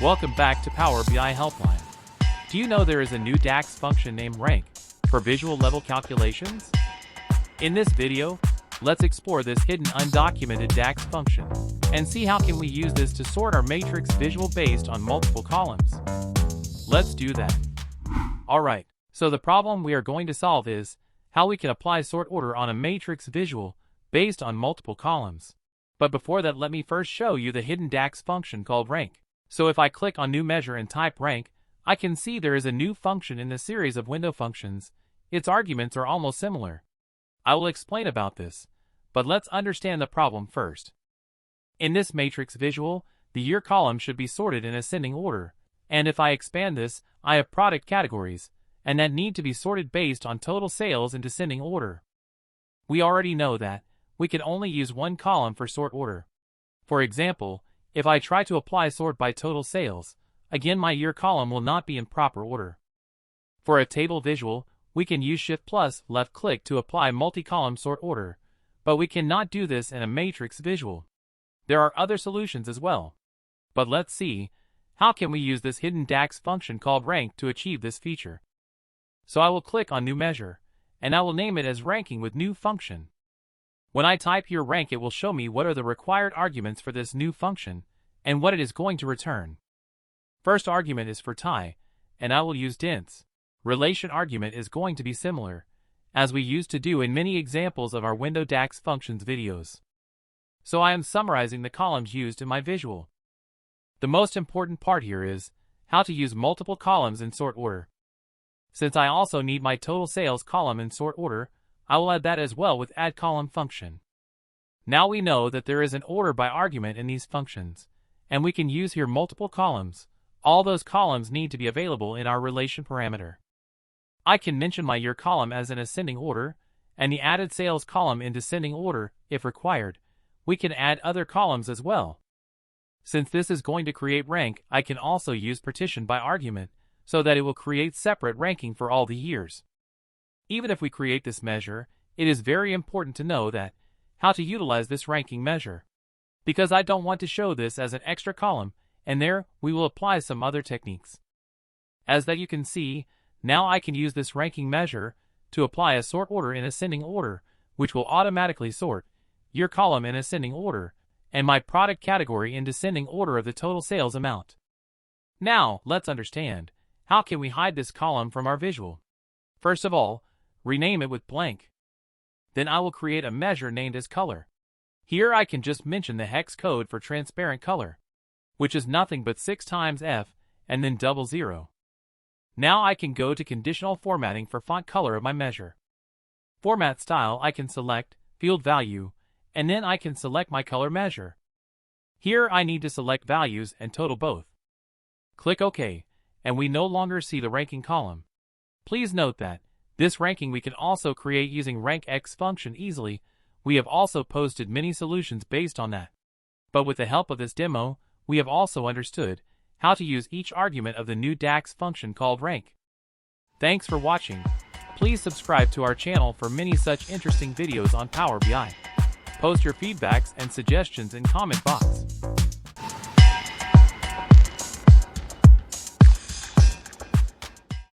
Welcome back to Power BI Helpline. Do you know there is a new DAX function named rank for visual level calculations? In this video, let's explore this hidden undocumented DAX function and see how can we use this to sort our matrix visual based on multiple columns. Let's do that. Alright, so the problem we are going to solve is how we can apply sort order on a matrix visual based on multiple columns. But before that, let me first show you the hidden DAX function called rank. So if I click on new measure and type rank, I can see there is a new function in the series of window functions. Its arguments are almost similar. I will explain about this, but let's understand the problem first. In this matrix visual, the year column should be sorted in ascending order, and if I expand this, I have product categories, and that need to be sorted based on total sales in descending order. We already know that we can only use one column for sort order. For example, if I try to apply sort by total sales, again my year column will not be in proper order. For a table visual, we can use Shift plus left click to apply multi-column sort order, but we cannot do this in a matrix visual. There are other solutions as well. But let's see, how can we use this hidden DAX function called rank to achieve this feature? So I will click on new measure, and I will name it as ranking with new function. When I type here rank, it will show me what are the required arguments for this new function and what it is going to return. First argument is for tie, and I will use dense. Relation argument is going to be similar, as we used to do in many examples of our window DAX functions videos. So I am summarizing the columns used in my visual. The most important part here is how to use multiple columns in sort order. Since I also need my total sales column in sort order, I will add that as well with add column function. Now we know that there is an order by argument in these functions, and we can use here multiple columns. All those columns need to be available in our relation parameter. I can mention my year column as in ascending order, and the added sales column in descending order if required. We can add other columns as well. Since this is going to create rank, I can also use partition by argument, so that it will create separate ranking for all the years. Even if we create this measure, it is very important to know that how to utilize this ranking measure, because I don't want to show this as an extra column, and there we will apply some other techniques. As that you can see, now I can use this ranking measure to apply a sort order in ascending order, which will automatically sort year column in ascending order and my product category in descending order of the total sales amount. Now let's understand how can we hide this column from our visual. First of all, rename it with blank. Then I will create a measure named as color. Here I can just mention the hex code for transparent color, which is nothing but 6 times F and then 00. Now I can go to conditional formatting for font color of my measure. Format style I can select field value, and then I can select my color measure. Here I need to select values and total both. Click OK, and we no longer see the ranking column. Please note that this ranking we can also create using rankx function easily. We have also posted many solutions based on that. But with the help of this demo, we have also understood how to use each argument of the new DAX function called rank. Thanks for watching. Please subscribe to our channel for many such interesting videos on Power BI. Post your feedbacks and suggestions in comment box.